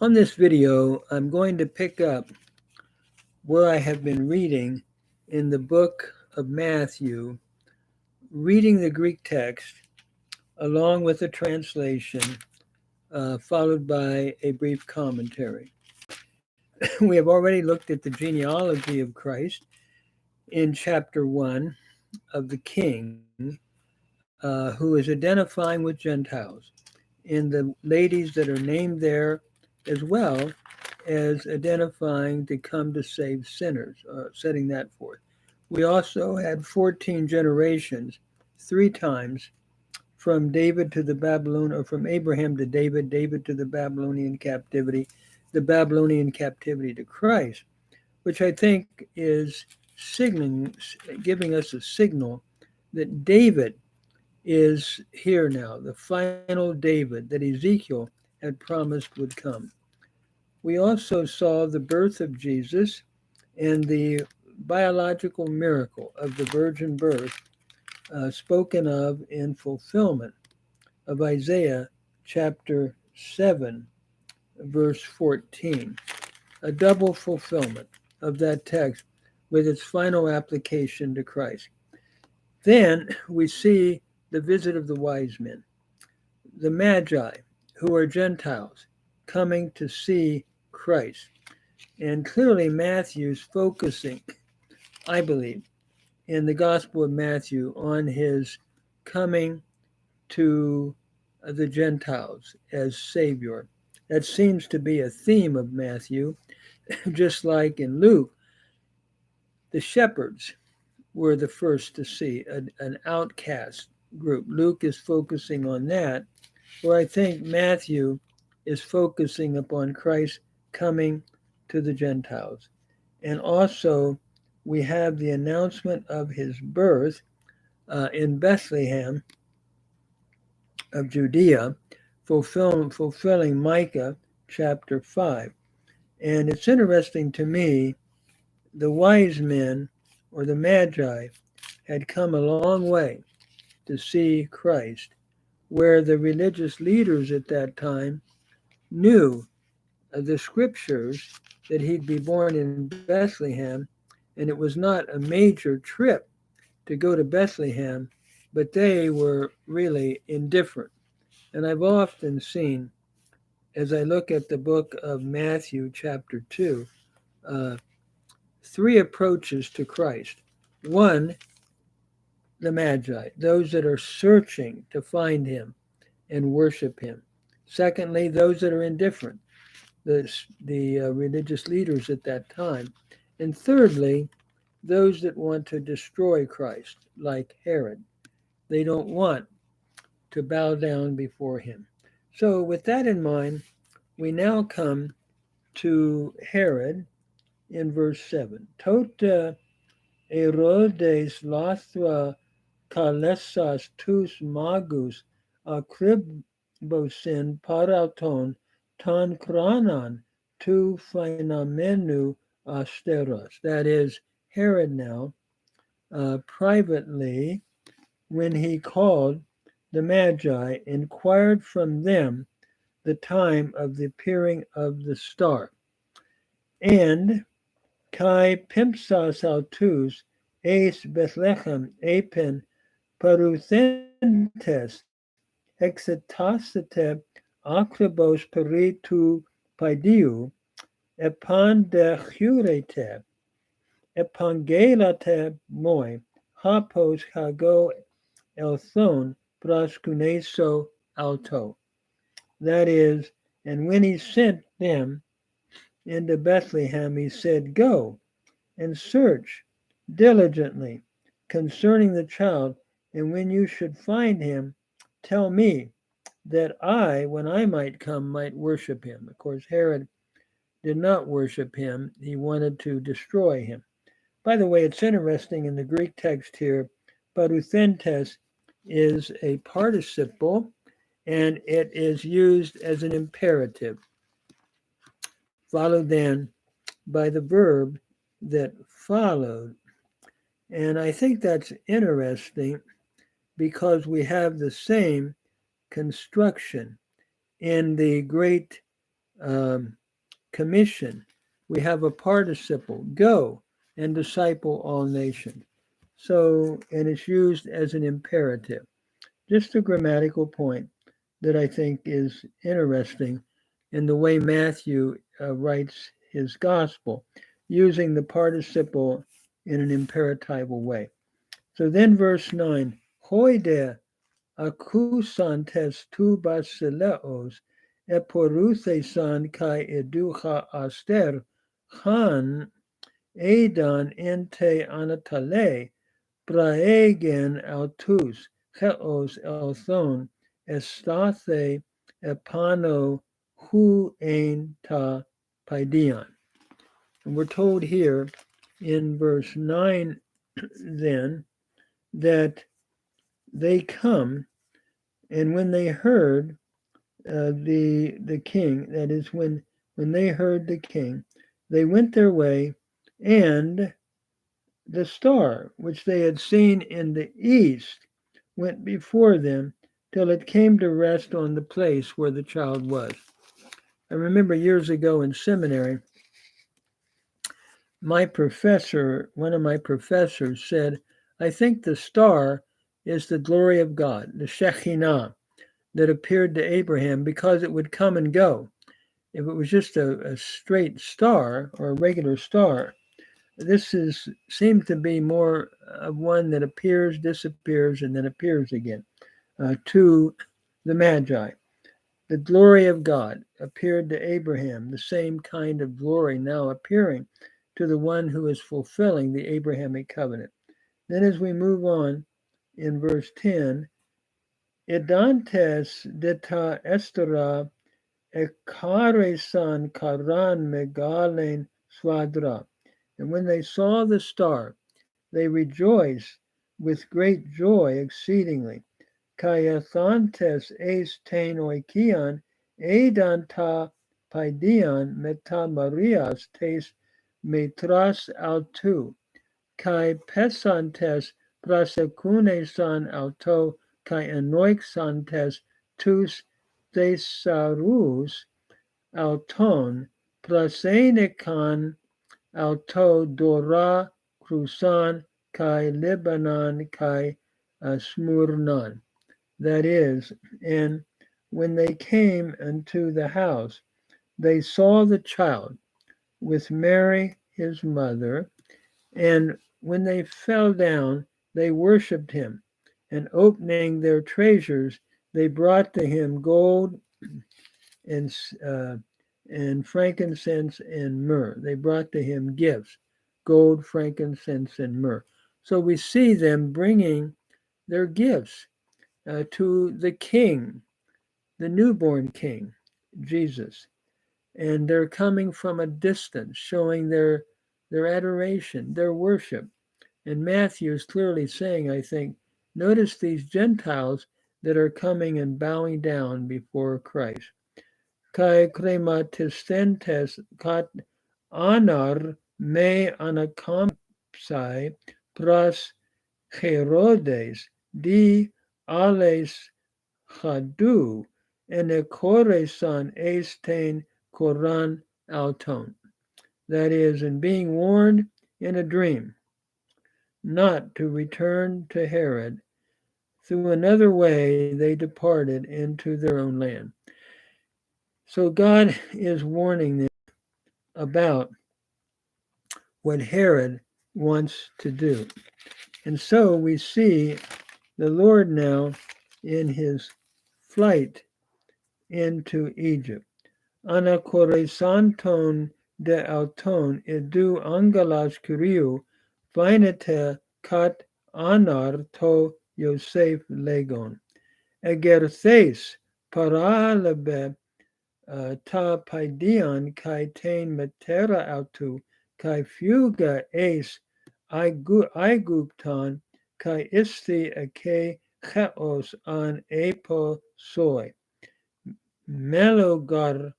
On this video, I'm going to pick up where I have been reading in the book of Matthew, reading the Greek text along with a translation, followed by a brief commentary. We have already looked at the genealogy of Christ in chapter 1 of the king who is identifying with Gentiles, and the ladies that are named there, as well as identifying to come to save sinners, setting that forth. We also had 14 generations, three times, from David to the Babylon, or from Abraham to David, David to the Babylonian captivity to Christ, which I think is signaling, giving us a signal that David is here now, the final David that Ezekiel had promised would come. We also saw the birth of Jesus and the biological miracle of the virgin birth spoken of in fulfillment of Isaiah chapter 7, verse 14. A double fulfillment of that text with its final application to Christ. Then we see the visit of the wise men, the Magi, who are Gentiles, coming to see Christ. And clearly Matthew's focusing, I believe, in the Gospel of Matthew on his coming to the Gentiles as Savior. That seems to be a theme of Matthew, just like in Luke. The shepherds were the first to see an outcast group. Luke is focusing on that, where I think Matthew is focusing upon Christ coming to the Gentiles. And also, we have the announcement of his birth in Bethlehem of Judea, fulfilling Micah chapter 5. And it's interesting to me, the wise men or the Magi had come a long way to see Christ, where the religious leaders at that time knew the scriptures that he'd be born in Bethlehem, and it was not a major trip to go to Bethlehem, but they were really indifferent. And I've often seen, as I look at the book of Matthew, chapter 2, uh, three approaches to Christ. One, the Magi, those that are searching to find him and worship him. Secondly, those that are indifferent, the religious leaders at that time. And thirdly, those that want to destroy Christ, like Herod. They don't want to bow down before him. So, with that in mind, we now come to Herod in verse 7. Tota Herodes lathra kalesas tous magus akribbosin parauton ton kranan tu phenomenou asteros. That is, Herod now privately, when he called the Magi, inquired from them the time of the appearing of the star. And Kai pimpsas autus eis Bethlehem epen paruthentes exetasete akribos peritu paidiu epandecurete epangelate moi hapos hago elthon brascuneso alto. That is, and when he sent them into Bethlehem, he said, Go and search diligently concerning the child, and when you should find him, tell me, that I, when I might come, might worship him. Of course, Herod did not worship him. He wanted to destroy him. By the way, it's interesting in the Greek text here, paruthentes is a participle, and it is used as an imperative, followed then by the verb that followed. And I think that's interesting because we have the same construction in the great commission. We have a participle, go and disciple all nations. So, and it's used as an imperative. Just a grammatical point that I think is interesting in the way Matthew writes his gospel, using the participle in an imperatival way. So then, verse 9, Hoide akusantes tu basileos eporuthesan kai educha aster han edan ente anatale praegen autus heos elthon estathe epano hu ein ta paidion. And we're told here in verse 9 then that they come, and when they heard the king, that is when they heard the king, they went their way, and the star which they had seen in the east went before them till it came to rest on the place where the child was. I remember years ago in seminary, one of my professors said, I think the star is the glory of God, the Shekhinah, that appeared to Abraham because it would come and go. If it was just a straight star or a regular star, this seems to be more of one that appears, disappears, and then appears again to the Magi. The glory of God appeared to Abraham, the same kind of glory now appearing to the one who is fulfilling the Abrahamic covenant. Then as we move on in verse 10, Idantes deta estera ekaresan karan megalen swadra. And when they saw the star, they rejoiced with great joy exceedingly. Kaiathantes eis tein oikian edan ta paidian meta Marias tes metras autu. Kai pesantes prasecune san auto kai anoixantes tus thesarus auton prasenekan auto dora crusan kai Libanon kai smurnan. That is, and when they came unto the house, they saw the child with Mary his mother, and when they fell down, they worshipped him, and opening their treasures, they brought to him gold and frankincense and myrrh. They brought to him gifts, gold, frankincense, and myrrh. So we see them bringing their gifts to the king, the newborn king, Jesus. And they're coming from a distance, showing their adoration, their worship. And Matthew is clearly saying, I think, notice these Gentiles that are coming and bowing down before Christ. Kai crematistentes kat anar me anacampsai pras Herodes di ales chadu enekoresan estain koran auton. That is, in being warned in a dream not to return to Herod, through another way they departed into their own land. So God is warning them about what Herod wants to do. And so we see the Lord now in his flight into Egypt. Anakoresanton de auton edu angalas kuriu vainete kat anar to Yosef legon. Egerthes paralabe ta paidion kai tain matera autu kai fuga ace igupton kai isti ake chaos an apo soy. Melogar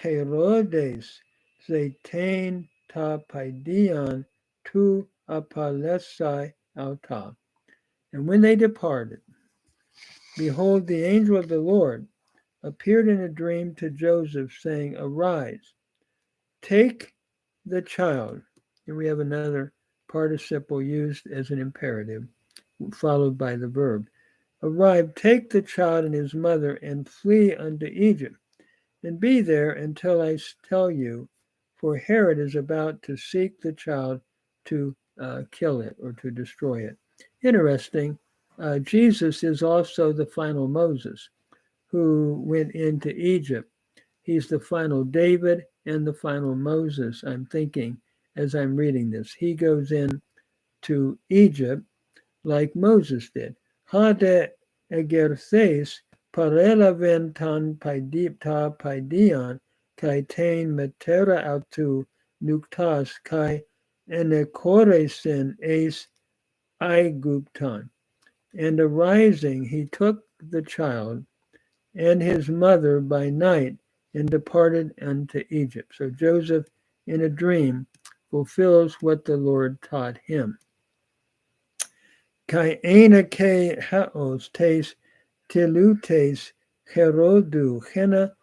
Herodes zetain ta paidion tu apalesai auta. And when they departed, behold, the angel of the Lord appeared in a dream to Joseph, saying, Arise, take the child. Here we have another participle used as an imperative, followed by the verb. Arise, take the child and his mother, and flee unto Egypt, and be there until I tell you, for Herod is about to seek the child to kill it or to destroy it. Interesting. Jesus is also the final Moses who went into Egypt. He's the final David and the final Moses, I'm thinking, as I'm reading this. He goes in to Egypt like Moses did. Hade egerthes parelaven tan ta paidion kai tain metera autu nuktas kai enekoresin es Aiguptan. And arising, he took the child and his mother by night and departed unto Egypt. So Joseph, in a dream, fulfills what the Lord taught him. Kai ena ke haos tes tilutes herodu hena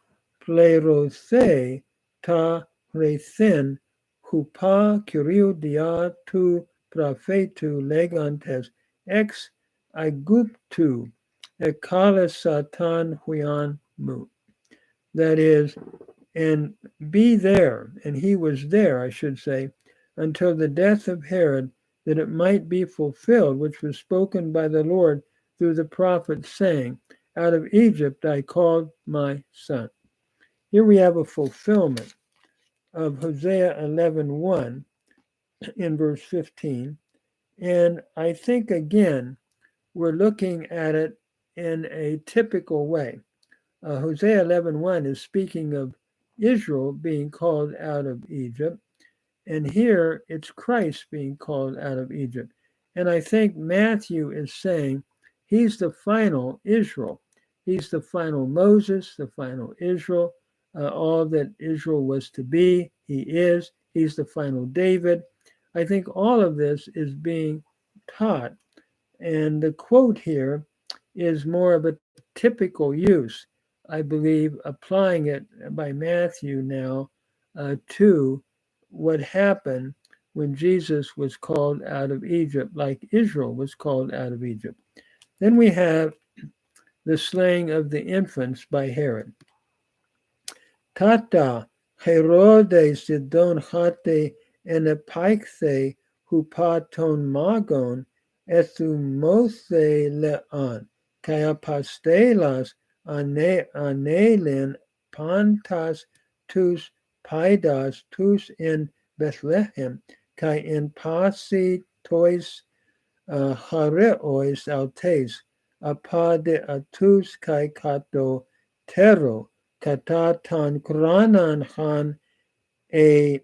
plerothe ta rethin hupa curio dia tu prophetu legantes ex aiguptu ekala satan huian mu. That is, and be there, and he was there, I should say, until the death of Herod, that it might be fulfilled, which was spoken by the Lord through the prophet, saying, Out of Egypt I called my son. Here we have a fulfillment of Hosea 11:1 in verse 15. And I think, again, we're looking at it in a typical way. Hosea 11:1 is speaking of Israel being called out of Egypt. And here it's Christ being called out of Egypt. And I think Matthew is saying he's the final Israel. He's the final Moses, the final Israel, all that Israel was to be. He is. He's the final David. I think all of this is being taught. And the quote here is more of a typical use, I believe, applying it by Matthew now to what happened when Jesus was called out of Egypt, like Israel was called out of Egypt. Then we have the slaying of the infants by Herod. Tata Herode Sidon hate enepaikse hupaton magon ethumothe leon kaiapastelas anelin pantas tus paidas tus in Bethlehem kai in pasi tois hareois altes apade atus kai kato tero katatan kranan han a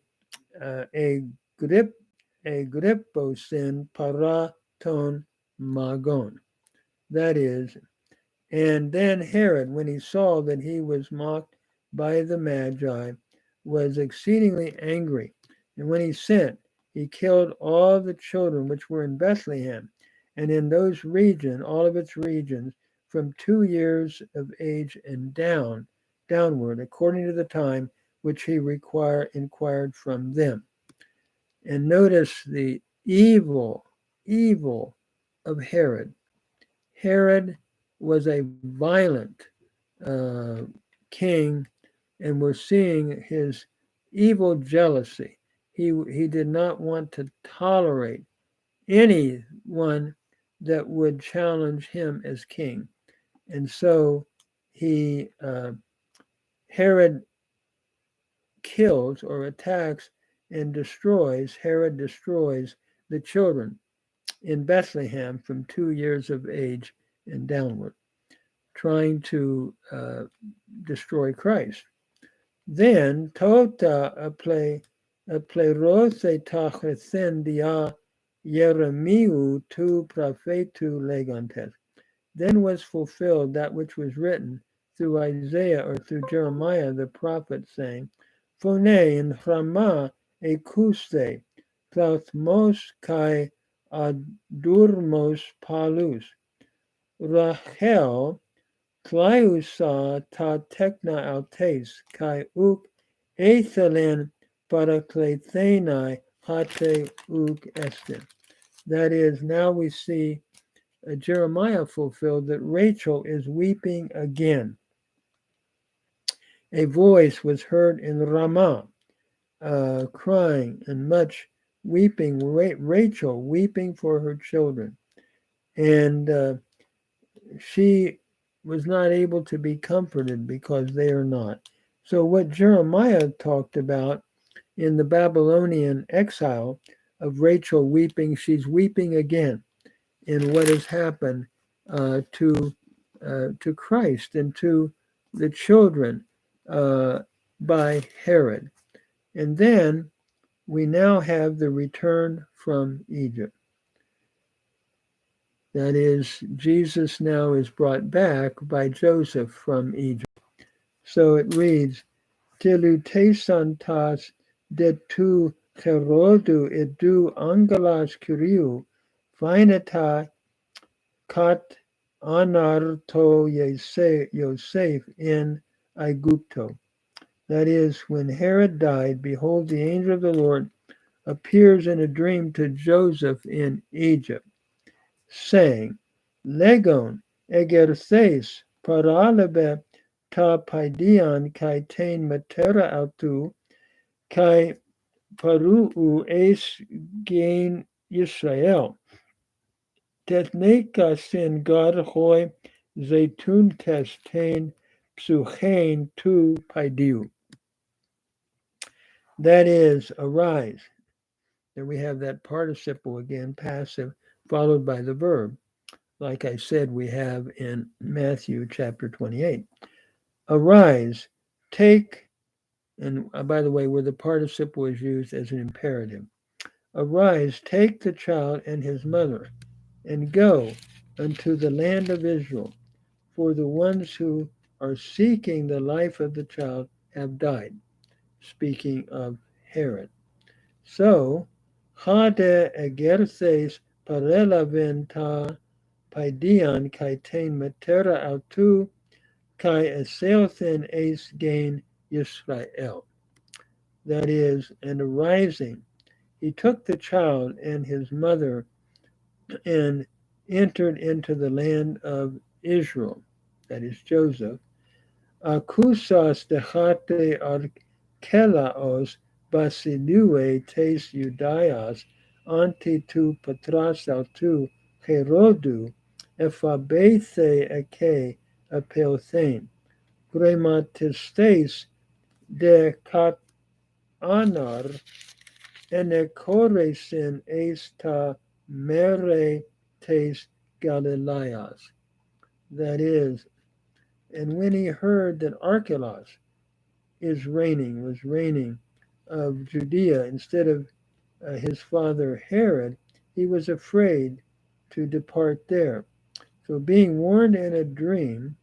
griposin paraton magon. That is, and then Herod, when he saw that he was mocked by the Magi, was exceedingly angry. And when he sent, he killed all the children which were in Bethlehem, and in those regions, all of its regions, from 2 years of age and downward, according to the time which he inquired from them. And notice the evil of Herod. Herod was a violent king, and we're seeing his evil jealousy. He did not want to tolerate anyone that would challenge him as king. And so Herod kills or attacks and Herod destroys the children in Bethlehem from 2 years of age and downward, trying to destroy Christ. Then tota aplerose tachethen dia Jeremiu tu prophetu legantes. Then was fulfilled that which was written through Isaiah or through Jeremiah the prophet, saying, Phone in Rama ekuste, Thauthmos kai adurmos palus, Rachel Clausa ta techna altes, kai uk ethelen paraklethenai hate uk estin. That is, now we see Jeremiah fulfilled that Rachel is weeping again. A voice was heard in Ramah, crying and much weeping, Rachel weeping for her children. And she was not able to be comforted because they are not. So, what Jeremiah talked about in the Babylonian exile of Rachel weeping, she's weeping again in what has happened to Christ and to the children by Herod. And then we now have the return from Egypt. That is, Jesus now is brought back by Joseph from Egypt. So it reads, Telutesantas de tu Herodu edu angelas Kyriou, Phaineta kat anarto Yosef in Aigupto. That is, when Herod died, behold, the angel of the Lord appears in a dream to Joseph in Egypt, saying, Legon egerthes paralebe ta paidian kai tain matera autu kai paruu es gain Israel. Tetneka sin God hoi zeitun testain psuchain tu paidiu. That is, arise. There we have that participle again, passive, followed by the verb. Like I said, we have in Matthew chapter 28. Arise, take, and by the way, where the participle is used as an imperative. Arise, take the child and his mother, and go unto the land of Israel, for the ones who are seeking the life of the child have died. Speaking of Herod. So, Hade egerces parelaven ta paidian kai tain matera autu kai eseothen es gain Yisrael. That is, and arising, he took the child and his mother and entered into the land of Israel, that is Joseph. Akusas dechate arkelaos basilue tes Judaias anti tu patras autu Herodu ephabethe eke apelthen grematistes de kat anar enekoresin esta mere tes Galileas. That is, and when he heard that Archelaus was reigning of Judea instead of his father Herod, he was afraid to depart there. So being warned in a dream,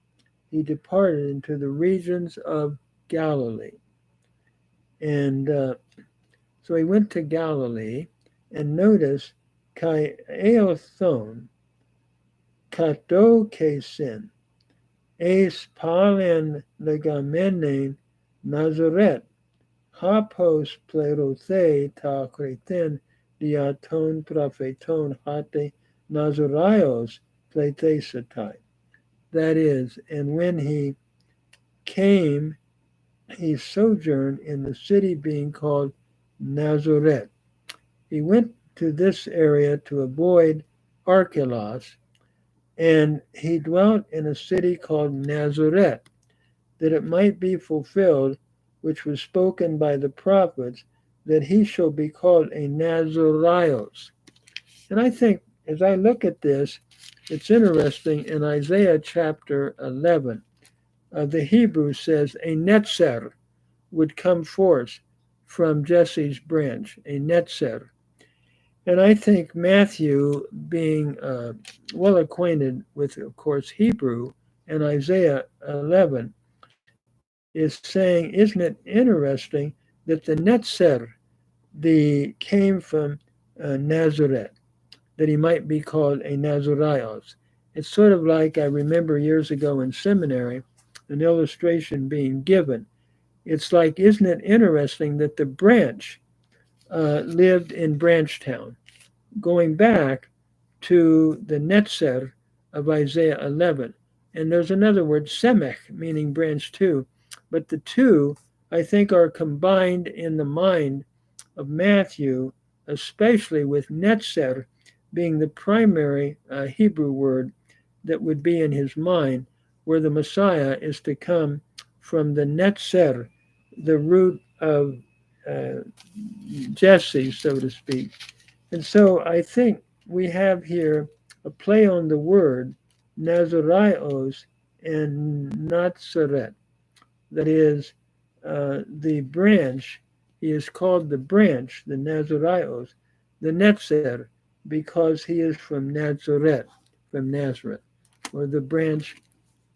he departed into the regions of Galilee. And so he went to Galilee, and notice, kai eothon, kato kesin, es palen legamenen Nazaret, hapos plerothe ta kreten diaton propheton hate Nazaraios plethesatai. That is, and when he came, he sojourned in the city being called Nazareth. He went to this area to avoid Archelaus, and he dwelt in a city called Nazareth, that it might be fulfilled, which was spoken by the prophets, that he shall be called a Nazaraios. And I think, as I look at this, it's interesting in Isaiah chapter 11, the Hebrew says a netzer would come forth from Jesse's branch, a netzer. And I think Matthew, being well acquainted with, of course, Hebrew and Isaiah 11, is saying, isn't it interesting that the netzer came from Nazareth, that he might be called a Nazaraios. It's sort of like I remember years ago in seminary, an illustration being given. It's like, isn't it interesting that the branch lived in Branchtown, going back to the Netzer of Isaiah 11. And there's another word, Semech, meaning branch too. But the two, I think, are combined in the mind of Matthew, especially with Netzer being the primary Hebrew word that would be in his mind, where the Messiah is to come from the Netzer, the root of uh, Jesse, so to speak. And so I think we have here a play on the word Nazarios and Nazaret. That is, the branch, he is called the branch, the Nazarios, the Netzer, because he is from Nazareth, from Nazareth, or the branch,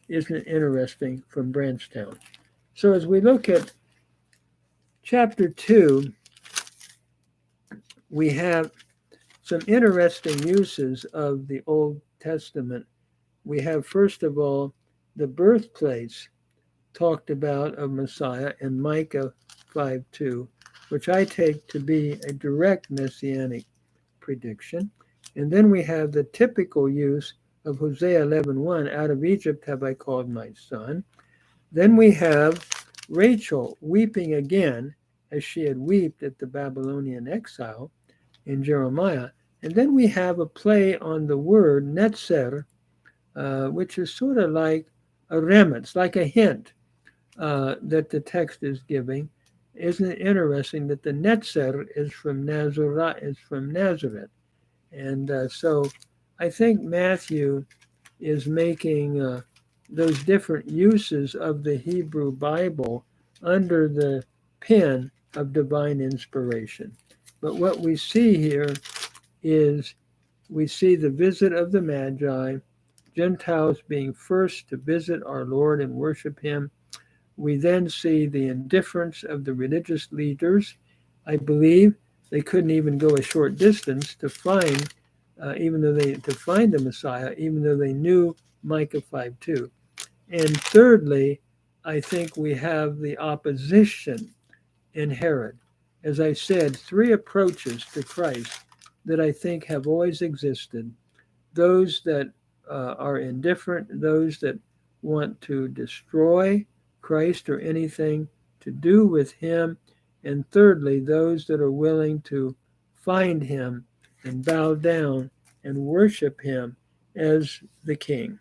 isn't it interesting, from Branchtown. So as we look at chapter 2, we have some interesting uses of the Old Testament. We have, first of all, the birthplace talked about of Messiah in Micah 5:2, which I take to be a direct messianic prediction. And then we have the typical use of Hosea 11:1, out of Egypt have I called my son. Then we have Rachel weeping again, as she had wept at the Babylonian exile in Jeremiah. And then we have a play on the word netzer, which is sort of like a remez, like a hint that the text is giving. Isn't it interesting that the netzer is from Nazareth? And so I think Matthew is making those different uses of the Hebrew Bible under the pen of divine inspiration. But what we see here is we see the visit of the Magi, Gentiles being first to visit our Lord and worship him. We then see the indifference of the religious leaders. I believe they couldn't even go a short distance to find, to find the Messiah, even though they knew Micah 5:2. And thirdly, I think we have the opposition in Herod. As I said, three approaches to Christ that I think have always existed: those that are indifferent, those that want to destroy Christ or anything to do with him, and thirdly, those that are willing to find him and bow down and worship him as the king.